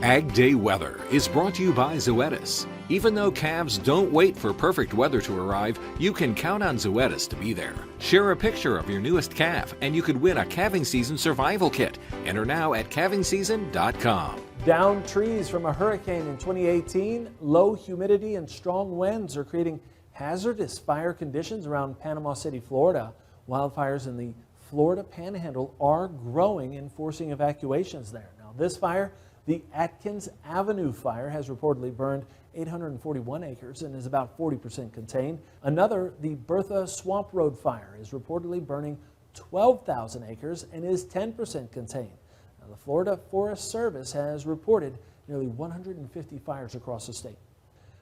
AgDay Weather is brought to you by Zoetis. Even though calves don't wait for perfect weather to arrive, you can count on Zoetis to be there. Share a picture of your newest calf and you could win a calving season survival kit. Enter now at calvingseason.com. Downed trees from a hurricane in 2018, low humidity and strong winds are creating hazardous fire conditions around Panama City, Florida. Wildfires in the Florida Panhandle are growing and forcing evacuations there. Now, this fire, the Atkins Avenue fire, has reportedly burned 841 acres and is about 40% contained. Another, the Bertha Swamp Road fire, is reportedly burning 12,000 acres and is 10% contained. Now, the Florida Forest Service has reported nearly 150 fires across the state.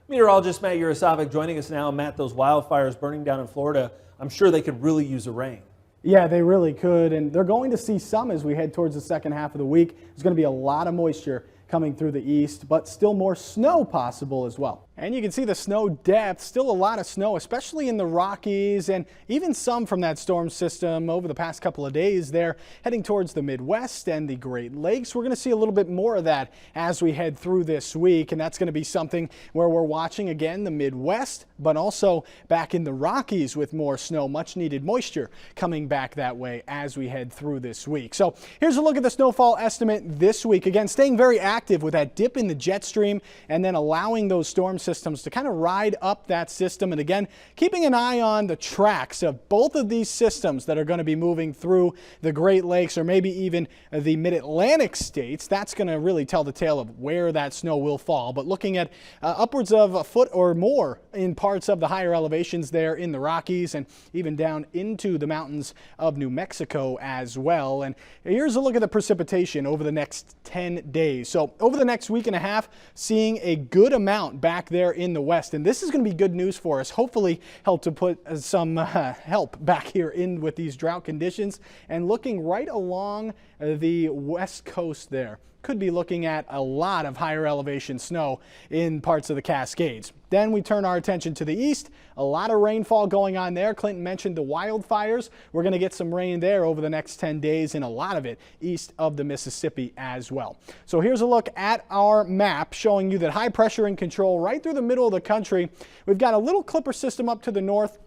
Meteorologist Matt Yurosavik joining us now. Matt, those wildfires burning down in Florida, I'm sure they could really use a rain. Yeah, they really could, and they're going to see some as we head towards the second half of the week. There's going to be a lot of moisture coming through the east, but still more snow possible as well. And you can see the snow depth, still a lot of snow, especially in the Rockies, and even some from that storm system over the past couple of days there, heading towards the Midwest and the Great Lakes. We're going to see a little bit more of that as we head through this week, and that's going to be something where we're watching again the Midwest, but also back in the Rockies with more snow, much needed moisture coming back that way as we head through this week. So here's a look at the snowfall estimate this week. Again, staying very active with that dip in the jet stream and then allowing those storm systems to kind of ride up that system. And again, keeping an eye on the tracks of both of these systems that are going to be moving through the Great Lakes or maybe even the mid-Atlantic states. That's going to really tell the tale of where that snow will fall. But looking at upwards of a foot or more in parts of the higher elevations there in the Rockies and even down into the mountains of New Mexico as well. And here's a look at the precipitation over the next 10 days. So over the next week and a half, seeing a good amount back there in the west, and this is going to be good news for us. Hopefully help to put some help back here in with these drought conditions. And looking right along the west coast there, could be looking at a lot of higher elevation snow in parts of the Cascades. Then we turn our attention to the east. A lot of rainfall going on there. Clinton mentioned the wildfires. We're going to get some rain there over the next 10 days, and a lot of it east of the Mississippi as well. So here's a look at our map showing you that high pressure in control right through the middle of the country. We've got a little clipper system up to the north.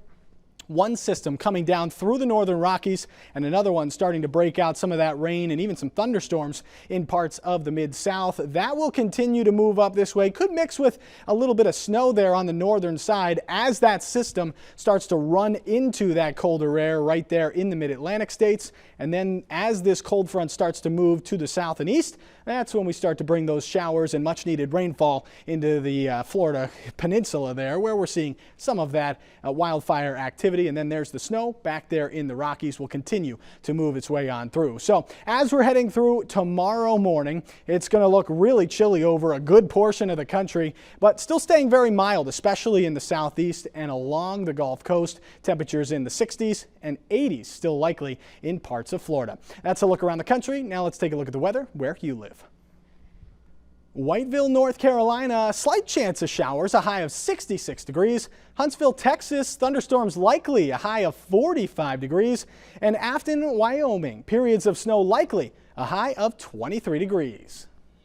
One system coming down through the northern Rockies and another one starting to break out some of that rain and even some thunderstorms in parts of the mid-south. That will continue to move up this way. Could mix with a little bit of snow there on the northern side as that system starts to run into that colder air right there in the mid-Atlantic states. And then as this cold front starts to move to the south and east, that's when we start to bring those showers and much needed rainfall into the Florida peninsula there, where we're seeing some of that wildfire activity. And then there's the snow back there in the Rockies will continue to move its way on through. So as we're heading through tomorrow morning, it's going to look really chilly over a good portion of the country, but still staying very mild, especially in the southeast and along the Gulf Coast. Temperatures in the 60s and 80s still likely in parts of Florida. That's a look around the country. Now let's take a look at the weather where you live. Whiteville, North Carolina, slight chance of showers, a high of 66 degrees. Huntsville, Texas, thunderstorms likely, a high of 45 degrees. And Afton, Wyoming, periods of snow likely, a high of 23 degrees.